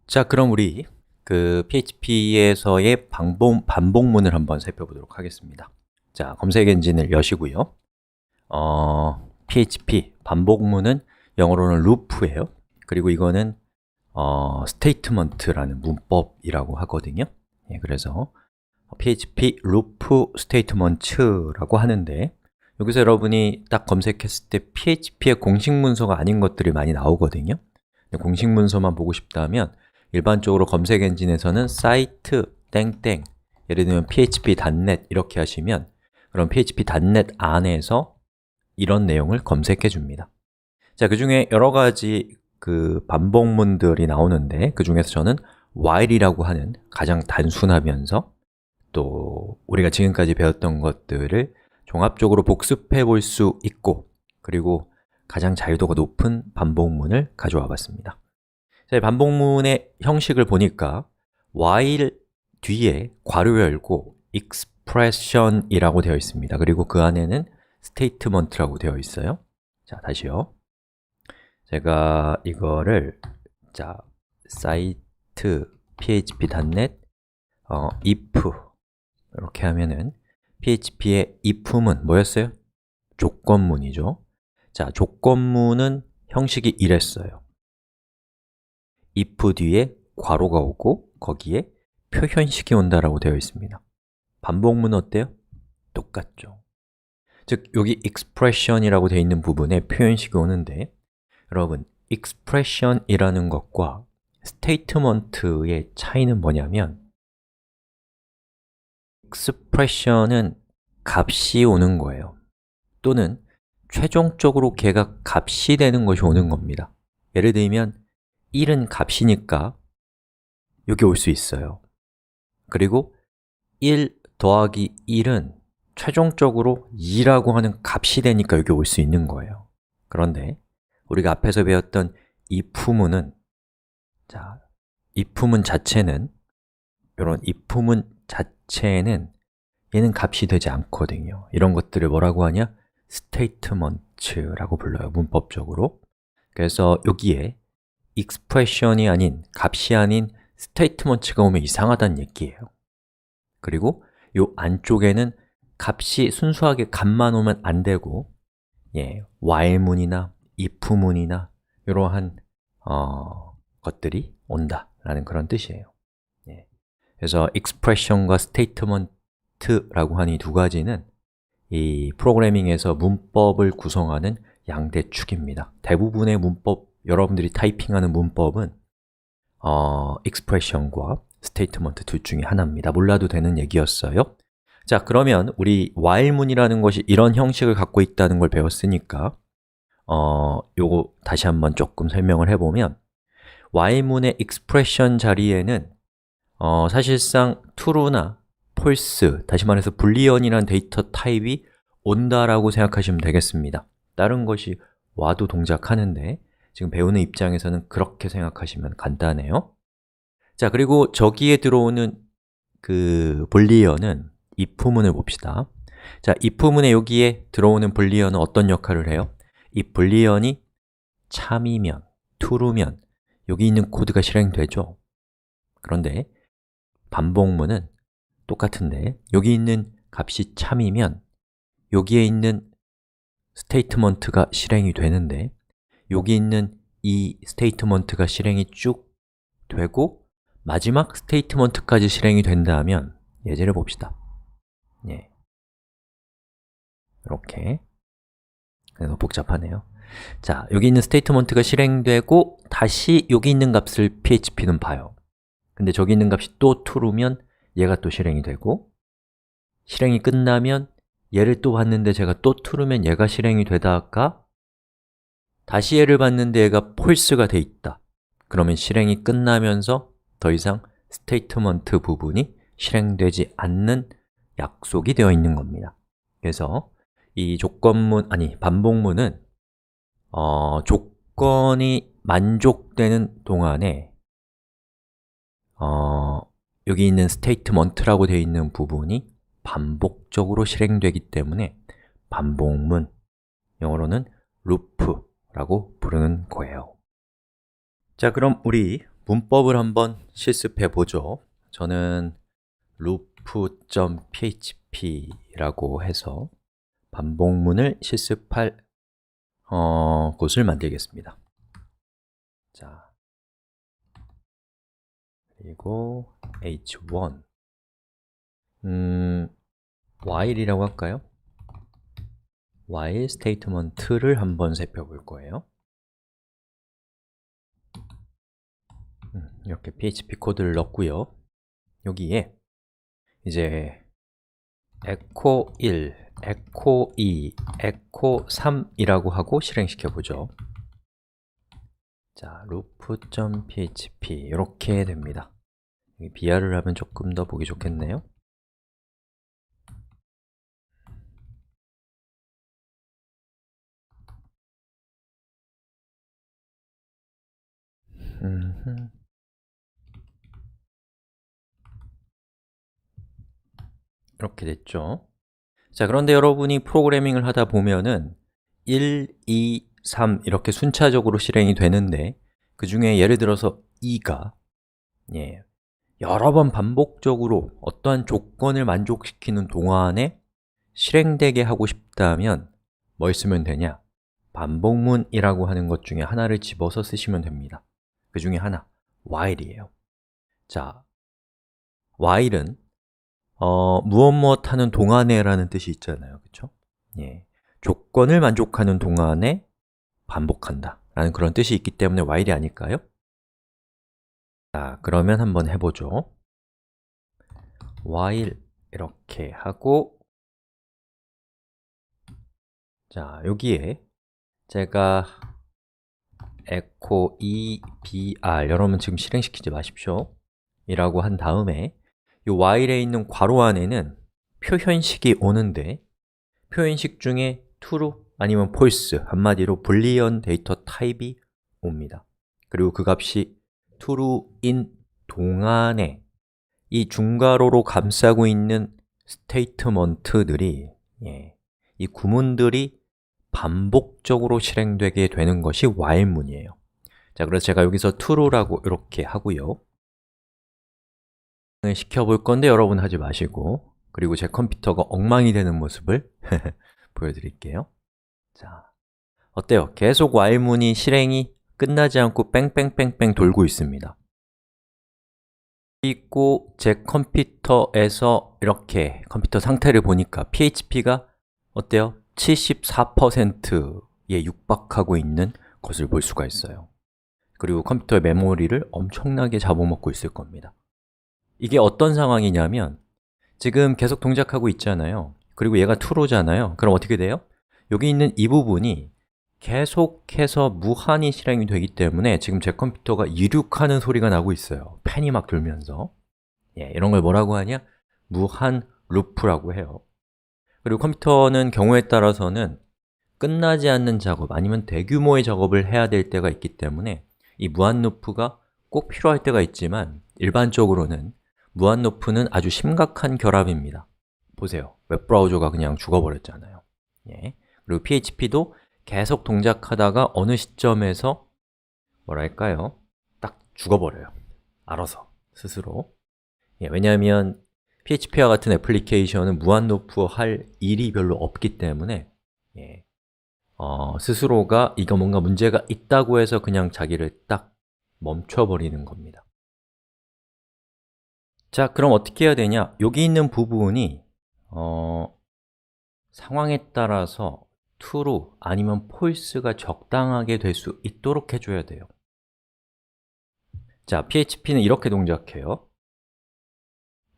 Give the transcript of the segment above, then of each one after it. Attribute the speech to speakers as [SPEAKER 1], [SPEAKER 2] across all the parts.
[SPEAKER 1] 자, 그럼 우리 PHP에서의 반복문을 한번 살펴보도록 하겠습니다. 자, 검색 엔진을 여시고요. PHP 반복문은 영어로는 loop예요. 그리고 이거는 statement라는 문법이라고 하거든요. 예, 그래서 PHP loop statement라고 하는데 여기서 여러분이 딱 검색했을 때 PHP의 공식 문서가 아닌 것들이 많이 나오거든요. 공식 문서만 보고 싶다면 일반적으로 검색 엔진에서는 site 땡땡 예를 들면 php.net 이렇게 하시면 그럼 php.net 안에서 이런 내용을 검색해 줍니다. 자, 그 중에 여러 가지 반복문들이 나오는데 그 중에서 저는 while이라고 하는 가장 단순하면서 또 우리가 지금까지 배웠던 것들을 종합적으로 복습해 볼 수 있고 그리고 가장 자유도가 높은 반복문을 가져와 봤습니다. 자, 반복문의 형식을 보니까 while 뒤에 괄호 열고 expression이라고 되어 있습니다. 그리고 그 안에는 statement라고 되어 있어요. 자, 다시요. 제가 이거를 site php.net if 이렇게 하면은 php의 if문 뭐였어요? 조건문이죠. 자, 조건문은 형식이 이랬어요. if 뒤에 괄호가 오고 거기에 표현식이 온다라고 되어 있습니다. 반복문은 어때요? 똑같죠. 즉, 여기 expression이라고 되어 있는 부분에 표현식이 오는데 여러분, expression이라는 것과 statement의 차이는 뭐냐면 expression은 값이 오는 거예요. 또는 최종적으로 걔가 값이 되는 것이 오는 겁니다. 예를 들면 1은 값이니까 여기 올 수 있어요. 그리고 1 더하기 1은 최종적으로 2라고 하는 값이 되니까 여기 올 수 있는 거예요. 그런데 우리가 앞에서 배웠던 if문은 if문 자체는 이런 if문 자체는 얘는 값이 되지 않거든요. 이런 것들을 뭐라고 하냐? statement라고 불러요, 문법적으로. 그래서 여기에 expression이 아닌, 값이 아닌 statement가 오면 이상하다는 얘기예요. 그리고 이 안쪽에는 값이 순수하게 값만 오면 안 되고 while문이나 if문이나 이러한 것들이 온다라는 그런 뜻이에요. 그래서 expression과 statement라고 하는 이 두 가지는 이 프로그래밍에서 문법을 구성하는 양대 축입니다. 대부분의 문법, 여러분들이 타이핑하는 문법은 expression과 statement 둘 중에 하나입니다. 몰라도 되는 얘기였어요. 자, 그러면 우리 while문이라는 것이 이런 형식을 갖고 있다는 걸 배웠으니까 요거 다시 한번 조금 설명을 해보면 while문의 expression 자리에는 사실상 true나 false, 다시 말해서 불리언이라는 데이터 타입이 온다라고 생각하시면 되겠습니다. 다른 것이 와도 동작하는데 지금 배우는 입장에서는 그렇게 생각하시면 간단해요. 자, 그리고 저기에 들어오는 그 불리언은 if문을 봅시다. 자, if문에 여기에 들어오는 불리언은 어떤 역할을 해요? 이 불리언이 참이면, true면 여기 있는 코드가 실행되죠. 그런데 반복문은 똑같은데 여기 있는 값이 참이면 여기에 있는 스테이트먼트가 실행이 되는데 여기 있는 이 스테이트먼트가 실행이 쭉 되고 마지막 스테이트먼트까지 실행이 된다면 예제를 봅시다. 이렇게 너무 복잡하네요. 자, 여기 있는 스테이트먼트가 실행되고 다시 여기 있는 값을 PHP는 봐요. 근데 저기 있는 값이 또 true면 얘가 또 실행이 되고 실행이 끝나면 얘를 또 봤는데 제가 또 true면 얘가 실행이 되다가 다시 얘를 봤는데 얘가 false가 돼 있다. 그러면 실행이 끝나면서 더 이상 스테이트먼트 부분이 실행되지 않는 약속이 되어 있는 겁니다. 그래서 이 반복문은 조건이 만족되는 동안에 여기 있는 statement라고 되어 있는 부분이 반복적으로 실행되기 때문에 반복문, 영어로는 loop라고 부르는 거예요. 자, 그럼 우리 문법을 한번 실습해 보죠. 저는 loop.php라고 해서 반복문을 실습할 곳을 만들겠습니다. 자, 그리고 h1 while이라고 할까요? while statement를 한번 살펴볼 거예요. 이렇게 PHP 코드를 넣고요. 여기에 이제 echo 1, echo 2, echo 3이라고 하고 실행시켜 보죠. 자, loop.php 이렇게 됩니다. 여기 BR을 하면 조금 더 보기 좋겠네요. 이렇게 됐죠. 자, 그런데 여러분이 프로그래밍을 하다 보면은 1, 2, 3 이렇게 순차적으로 실행이 되는데 그 중에 예를 들어서 2가 여러 번 반복적으로 어떠한 조건을 만족시키는 동안에 실행되게 하고 싶다면 뭘 쓰면 되냐? 반복문이라고 하는 것 중에 하나를 집어서 쓰시면 됩니다. 그 중에 하나, while이에요. 자, while은 무엇 하는 동안에 라는 뜻이 있잖아요. 그렇죠? 조건을 만족하는 동안에 반복한다 라는 그런 뜻이 있기 때문에 while이 아닐까요? 자, 그러면 한번 해보죠. while 이렇게 하고 자, 여기에 제가 echo EBR 여러분 지금 실행시키지 마십시오 이라고 한 다음에 이 while에 있는 괄호 안에는 표현식이 오는데 표현식 중에 true 아니면 false 한마디로 불리언 데이터 타입이 옵니다. 그리고 그 값이 true인 동안에 이 중괄호로 감싸고 있는 스테이트먼트들이 이 구문들이 반복적으로 실행되게 되는 것이 while문이에요. 자, 그래서 제가 여기서 true라고 이렇게 하고요. 시켜볼 건데 여러분 하지 마시고 그리고 제 컴퓨터가 엉망이 되는 모습을 보여드릴게요. 자, 어때요? 계속 while문이 실행이 끝나지 않고 뺑뺑뺑뺑 돌고 있습니다. 그리고 제 컴퓨터에서 이렇게 컴퓨터 상태를 보니까 PHP가 어때요? 74%에 육박하고 있는 것을 볼 수가 있어요. 그리고 컴퓨터의 메모리를 엄청나게 잡아먹고 있을 겁니다. 이게 어떤 상황이냐면 지금 계속 동작하고 있잖아요. 그리고 얘가 true잖아요. 그럼 어떻게 돼요? 여기 있는 이 부분이 계속해서 무한히 실행이 되기 때문에 지금 제 컴퓨터가 이륙하는 소리가 나고 있어요. 팬이 막 돌면서 이런 걸 뭐라고 하냐? 무한 루프라고 해요. 그리고 컴퓨터는 경우에 따라서는 끝나지 않는 작업 아니면 대규모의 작업을 해야 될 때가 있기 때문에 이 무한 루프가 꼭 필요할 때가 있지만 일반적으로는 무한 루프는 아주 심각한 결함입니다. 보세요. 웹브라우저가 그냥 죽어버렸잖아요. 그리고 PHP도 계속 동작하다가 어느 시점에서 뭐랄까요? 딱 죽어버려요. 알아서, 스스로. 왜냐하면 PHP와 같은 애플리케이션은 무한 루프 할 일이 별로 없기 때문에 스스로가 이거 뭔가 문제가 있다고 해서 그냥 자기를 딱 멈춰버리는 겁니다. 자, 그럼 어떻게 해야 되냐? 여기 있는 부분이 상황에 따라서 true 아니면 false가 적당하게 될 수 있도록 해줘야 돼요. 자, PHP는 이렇게 동작해요.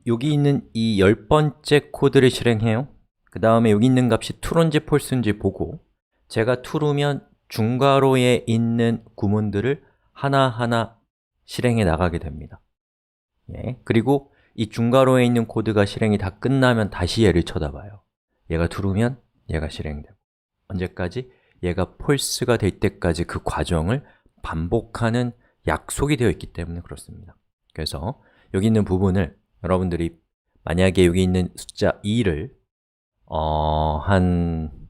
[SPEAKER 1] 여기 있는 이 10번째 코드를 실행해요. 그 다음에 여기 있는 값이 true인지 false인지 보고 제가 true면 중괄호에 있는 구문들을 하나하나 실행해 나가게 됩니다. 그리고 이 중괄호에 있는 코드가 실행이 다 끝나면 다시 얘를 쳐다봐요. 얘가 true면 얘가 실행되고 언제까지? 얘가 false가 될 때까지 그 과정을 반복하는 약속이 되어 있기 때문에 그렇습니다. 그래서 여기 있는 부분을 여러분들이 만약에 여기 있는 숫자 2를 한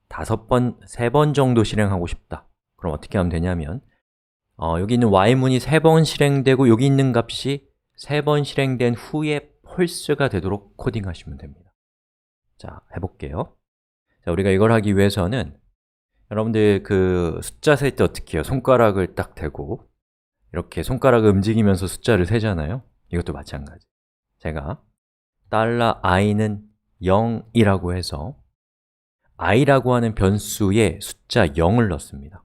[SPEAKER 1] 5번, 3번 정도 실행하고 싶다. 그럼 어떻게 하면 되냐면 여기 있는 while문이 3번 실행되고 여기 있는 값이 3번 실행된 후에 false가 되도록 코딩하시면 됩니다. 자, 해볼게요. 자, 우리가 이걸 하기 위해서는 여러분들 그 숫자 셀 때 어떻게 해요? 손가락을 딱 대고 이렇게 손가락을 움직이면서 숫자를 세잖아요. 이것도 마찬가지. 제가 $i는 0이라고 해서 i라고 하는 변수에 숫자 0을 넣습니다.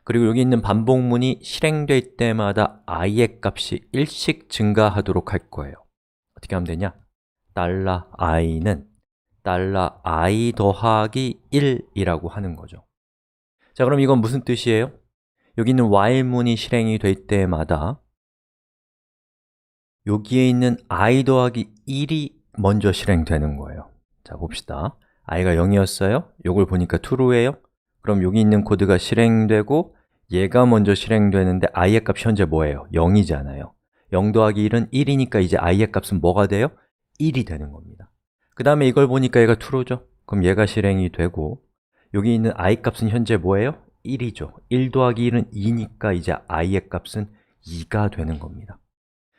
[SPEAKER 1] 그리고 여기 있는 반복문이 실행될 때마다 i의 값이 1씩 증가하도록 할 거예요. 어떻게 하면 되냐? $i는 $i 더하기 1이라고 하는 거죠. 자, 그럼 이건 무슨 뜻이에요? 여기 있는 while문이 실행이 될 때마다 여기에 있는 i 더하기 1이 먼저 실행되는 거예요. 자, 봅시다. i가 0이었어요. 요걸 보니까 true예요. 그럼 여기 있는 코드가 실행되고 얘가 먼저 실행되는데 i의 값이 현재 뭐예요? 0이잖아요. 0 더하기 1은 1이니까 이제 i의 값은 뭐가 돼요? 1이 되는 겁니다. 그 다음에 이걸 보니까 얘가 true죠? 그럼 얘가 실행이 되고 여기 있는 i 값은 현재 뭐예요? 1이죠. 1 더하기 1은 2니까 이제 i의 값은 2가 되는 겁니다.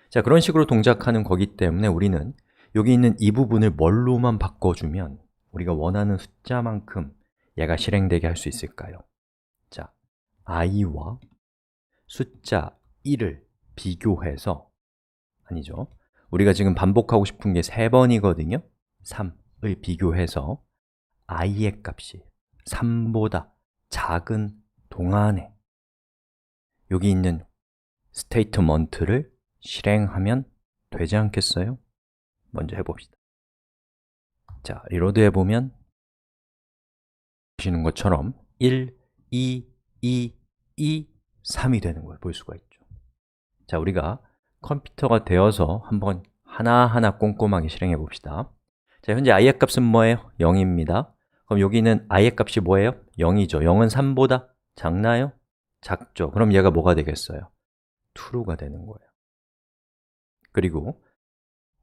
[SPEAKER 1] 자, 그런 식으로 동작하는 거기 때문에 우리는 여기 있는 이 부분을 뭘로만 바꿔주면 우리가 원하는 숫자만큼 얘가 실행되게 할 수 있을까요? 자, i와 숫자 1을 비교해서 아니죠. 우리가 지금 반복하고 싶은 게 3번이거든요. 3을 비교해서 i의 값이 3보다 작은 동안에 여기 있는 스테이트먼트를 실행하면 되지 않겠어요? 먼저 해봅시다. 자, 리로드 해보면 보시는 것처럼 1, 2, 2, 2, 3이 되는 걸 볼 수가 있죠. 자, 우리가 컴퓨터가 되어서 한번 하나하나 꼼꼼하게 실행해 봅시다. 자, 현재 i의 값은 뭐예요? 0입니다. 그럼 여기는 i의 값이 뭐예요? 0이죠. 0은 3보다 작나요? 작죠. 그럼 얘가 뭐가 되겠어요? true가 되는 거예요. 그리고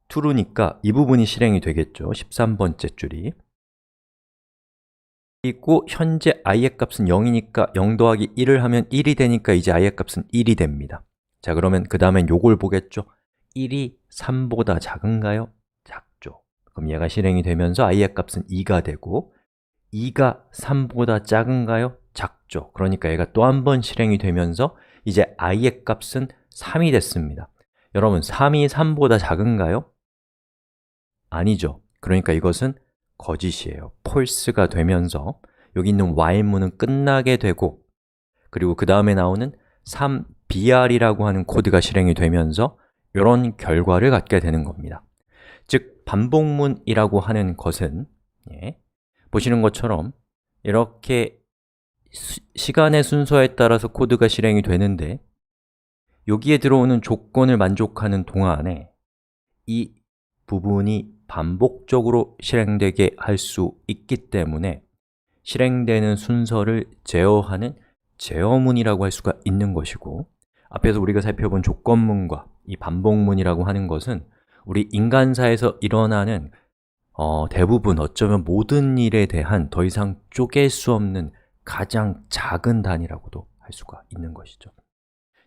[SPEAKER 1] true니까 이 부분이 실행이 되겠죠. 13번째 줄이. 그리고 현재 i의 값은 0이니까 0 더하기 1을 하면 1이 되니까 이제 i의 값은 1이 됩니다. 자, 그러면 그 다음엔 요걸 보겠죠? 1이 3보다 작은가요? 작죠. 그럼 얘가 실행이 되면서 i의 값은 2가 되고 2가 3보다 작은가요? 작죠. 그러니까 얘가 또 한 번 실행이 되면서 이제 i의 값은 3이 됐습니다. 여러분, 3이 3보다 작은가요? 아니죠. 그러니까 이것은 거짓이에요. false가 되면서 여기 있는 while문은 끝나게 되고 그리고 그 다음에 나오는 3br이라고 하는 코드가 실행이 되면서 이런 결과를 갖게 되는 겁니다. 즉, 반복문이라고 하는 것은 보시는 것처럼 이렇게 시간의 순서에 따라서 코드가 실행이 되는데 여기에 들어오는 조건을 만족하는 동안에 이 부분이 반복적으로 실행되게 할 수 있기 때문에 실행되는 순서를 제어하는 제어문이라고 할 수가 있는 것이고 앞에서 우리가 살펴본 조건문과 이 반복문이라고 하는 것은 우리 인간사에서 일어나는 대부분 어쩌면 모든 일에 대한 더 이상 쪼갤 수 없는 가장 작은 단위라고도 할 수가 있는 것이죠.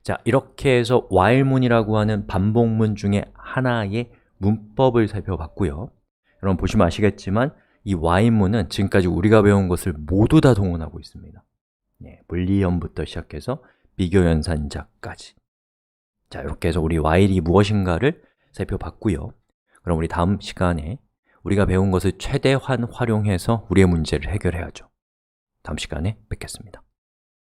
[SPEAKER 1] 자, 이렇게 해서 while문이라고 하는 반복문 중에 하나의 문법을 살펴봤고요. 여러분 보시면 아시겠지만 이 while문은 지금까지 우리가 배운 것을 모두 다 동원하고 있습니다. 불리언부터 시작해서 비교연산자까지. 자, 이렇게 해서 우리 while이 무엇인가를 살펴봤고요. 그럼 우리 다음 시간에 우리가 배운 것을 최대한 활용해서 우리의 문제를 해결해야죠. 다음 시간에 뵙겠습니다.